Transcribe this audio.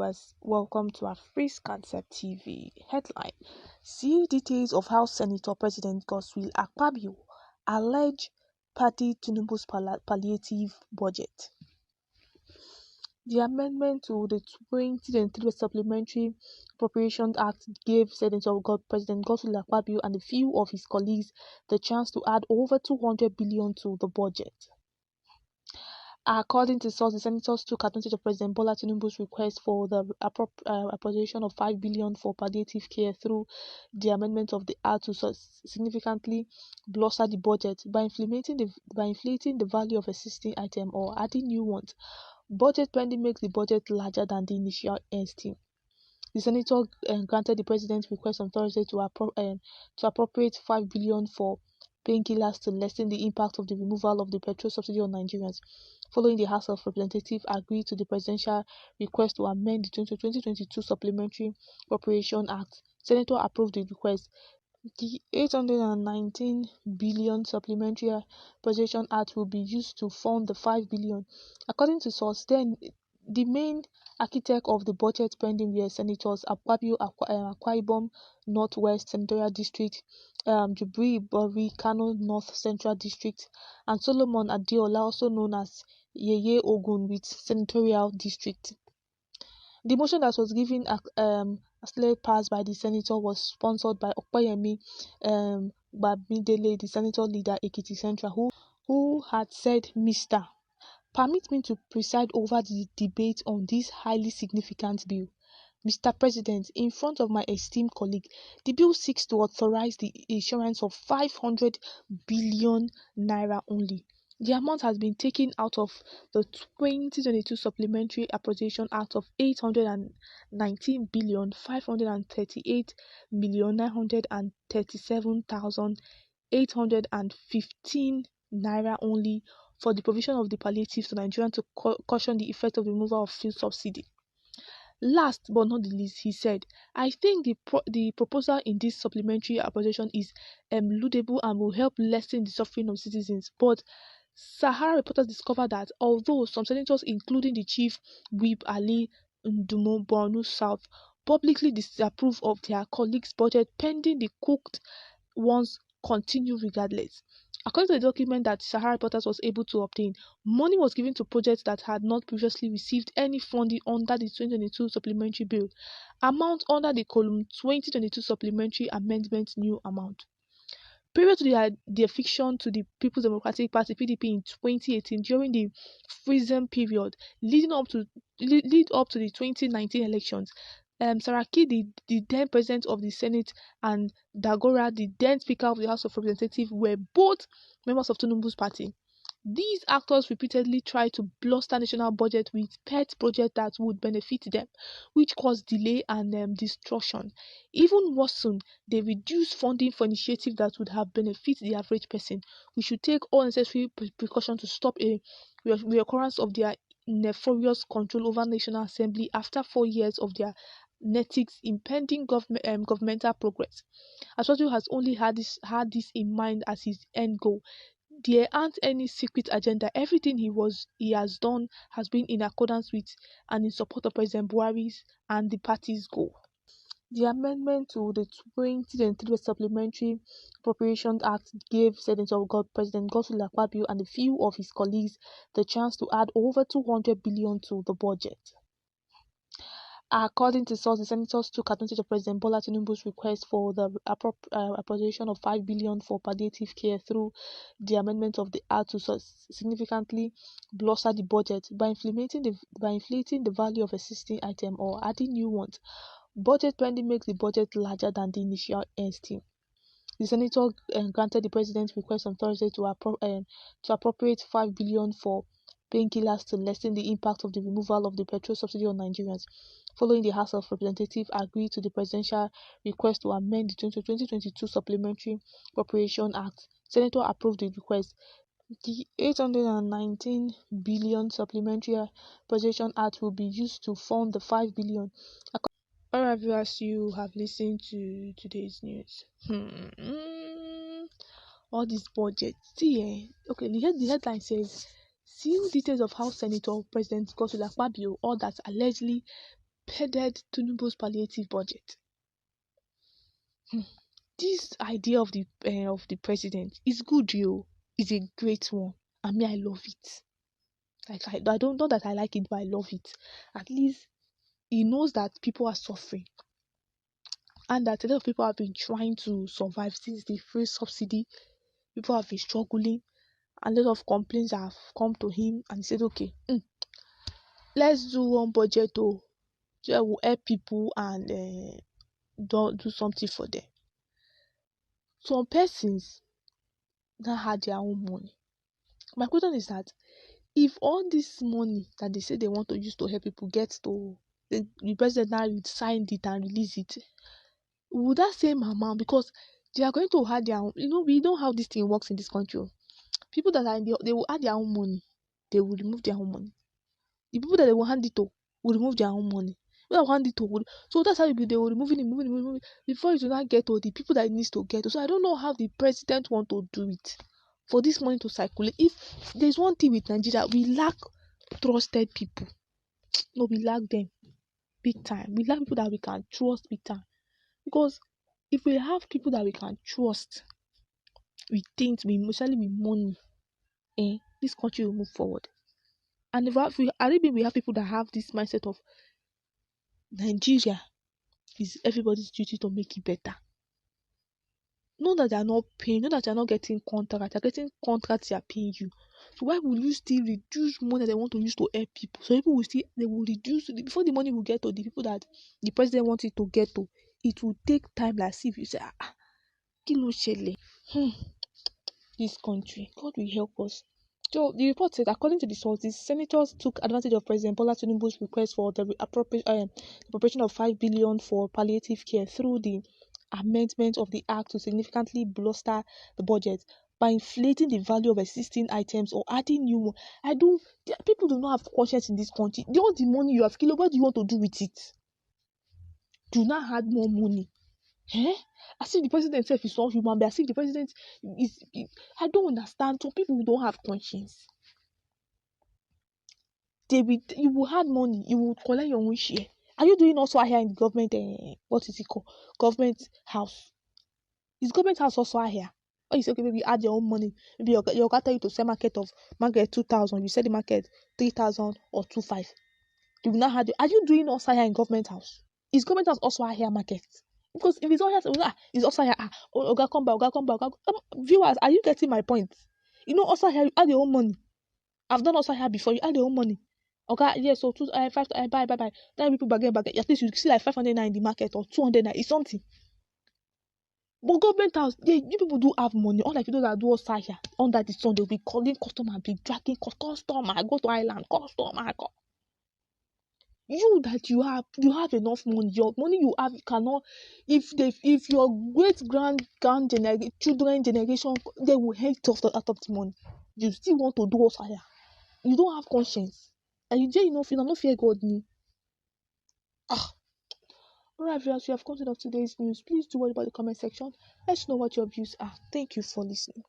viewers, welcome to our Free Concept TV headline. See details of how Senator President Godswill Akpabio alleged party Tinubu's palliative budget. The amendment to the 2023 Supplementary Appropriations Act gave Senator President Godswill Akpabio and a few of his colleagues the chance to add over 200 billion to the budget. According to sources, the senators took advantage of President Bola Tinubu's request for the appropriation of 5 billion for palliative care through the amendment of the act to significantly bolster the budget by inflating the value of existing items or adding new ones. Budget pending makes the budget larger than the initial estimate. The senator granted the president's request on Thursday to appropriate 5 billion for painkillers to lessen the impact of the removal of the petrol subsidy on Nigerians. Following the House of Representatives agreed to the presidential request to amend the 2022 Supplementary Appropriation Act, Senator approved the request. The 819 billion Supplementary Appropriation Act will be used to fund the 5 billion. According to source, then the main architect of the budget pending were Senators Akpabio, Akwa Northwest Senatorial District, Jubril Bori Kano North Central District, and Solomon Adeola, also known as Yeye Ogun with Senatorial District. The motion that was given accelerated pass by the senator was sponsored by Okpayemi Babidele, the senator leader Ekiti Central, who had said, "Mr. Permit me to preside over the debate on this highly significant bill. Mr. President, in front of my esteemed colleague, the bill seeks to authorize the issuance of 500 billion naira only. The amount has been taken out of the 2022 Supplementary Appropriation Act of 819 billion 538 million 937,815 naira only for the provision of the palliatives to Nigerians to cushion the effect of the removal of fuel subsidy." Last but not the least, he said, "I think the proposal in this supplementary appropriation is laudable and will help lessen the suffering of citizens. But Sahara reporters discovered that although some senators, including the chief whip Ali Ndumo Borno South, publicly disapprove of their colleagues' budget, pending the cooked ones continue regardless." According to the document that Sahara Reporters was able to obtain, money was given to projects that had not previously received any funding under the 2022 supplementary bill. Amount under the column 2022 supplementary amendment new amount. Prior to the eviction to the People's Democratic Party (PDP) in 2018, during the freezing period lead up to the 2019 elections, Saraki, the then president of the Senate, and Dagora, the then Speaker of the House of Representatives, were both members of Tinubu's party. These actors repeatedly tried to bluster national budget with pet projects that would benefit them, which caused delay and destruction. Even worse soon, they reduced funding for initiatives that would have benefited the average person. We should take all necessary precautions to stop a reoccurrence of their nefarious control over National Assembly after 4 years of their netics impeding governmental progress. Akpabio has only had this in mind as his end goal. There aren't any secret agenda. Everything he has done has been in accordance with and in support of President Buhari's and the party's goal. The amendment to the 2023 Supplementary Appropriations Act gave Senator President Godswill Akpabio and a few of his colleagues the chance to add over 200 billion to the budget. According to sources, the senators took advantage of President Bola Tinubu's request for the appropriation of 5 billion for palliative care through the amendment of the act to significantly bolster the budget by inflating the value of existing items or adding new ones. Budget pending makes the budget larger than the initial estimate. The senator granted the president's request on Thursday to appropriate 5 billion for painkillers to lessen the impact of the removal of the petrol subsidy on Nigerians. Following the House of Representatives agreed to the presidential request to amend the 2022 Supplementary Appropriation Act, Senator approved the request. The 819 billion Supplementary Appropriation Act will be used to fund the 5 billion. All right, viewers, you have listened to today's news. All this budget. See, okay, the headline says, "See details of how Senator President Godswill Akpabio, all that allegedly spearheaded Tinubu's palliative budget. This idea of the president is good, yo. It's a great one. I mean, I love it. Like I don't know that I like it, but I love it. At least he knows that people are suffering and that a lot of people have been trying to survive since the free subsidy. People have been struggling, and a lot of complaints have come to him, and he said, "Okay, let's do one budget, so that will help people and do something for them." Some persons now had their own money. My question is that if all this money that they say they want to use to help people get to the president now signed it and release it, would that same amount, because they are going to add their own, we know how this thing works in this country. People that are they will add their own money, they will remove their own money. The people that they will hand it to will remove their own money. People that will hand it to so that's how they will remove it before it will not get to the people that it needs to get to. So I don't know how the president want to do it for this money to circulate. If there's one thing with Nigeria, we lack trusted people. No, we lack them big time. We lack people that we can trust big time. Because if we have people that we can trust with things, especially with money, this country will move forward. And if we have people that have this mindset of Nigeria is everybody's duty to make it better. Not that they are not paying, not that they are not getting contracts. They are getting contracts, they are paying you. So why will you still reduce money that they want to use to help people? So people will they will reduce before the money will get to the people that the president wants it to get to. It will take time. Like see if you say, kilo shele. This country, God will help us. So the report said, according to the sources, senators took advantage of President Bola Tinubu's request for the appropriation of 5 billion for palliative care through the amendment of the act to significantly bolster the budget by inflating the value of existing items or adding new one. People do not have conscience in this country. All the money you have, what do you want to do with it? Do not add more money. As if the president himself is not human, but as if the president is. I don't understand. Some people who don't have conscience. You will have money, you will collect your own share. Are you doing also here in the government? What is it called? Government house. Is government house also here? Or you say, okay, maybe add your own money. Maybe your guy tell you to sell market 2,000. You sell the market 3,000 or 2,500. You will not have. Are you doing also here in government house? Is government house also here market? Because if it's all here, it's also here. Oga come back. Viewers, are you getting my point? Also here, you add your own money. I've done also here before. You add your own money. Okay, yes, so 5 buy. Then people bargain. At least you see like 500 naira in the market or 200 naira. It's something. But government house, you people do have money. Unlike those that do outside here under the sun, they'll be calling customer, be dragging customer. Go to island, customer. You that you have enough money. Your money you have cannot. If your great grand children generation, they will hate out of the money. You still want to do outside here. You don't have conscience. And you say you not fear God. Alright, viewers, we have come to the end of today's news. Please do what about the comment section. Let's know what your views are. Thank you for listening.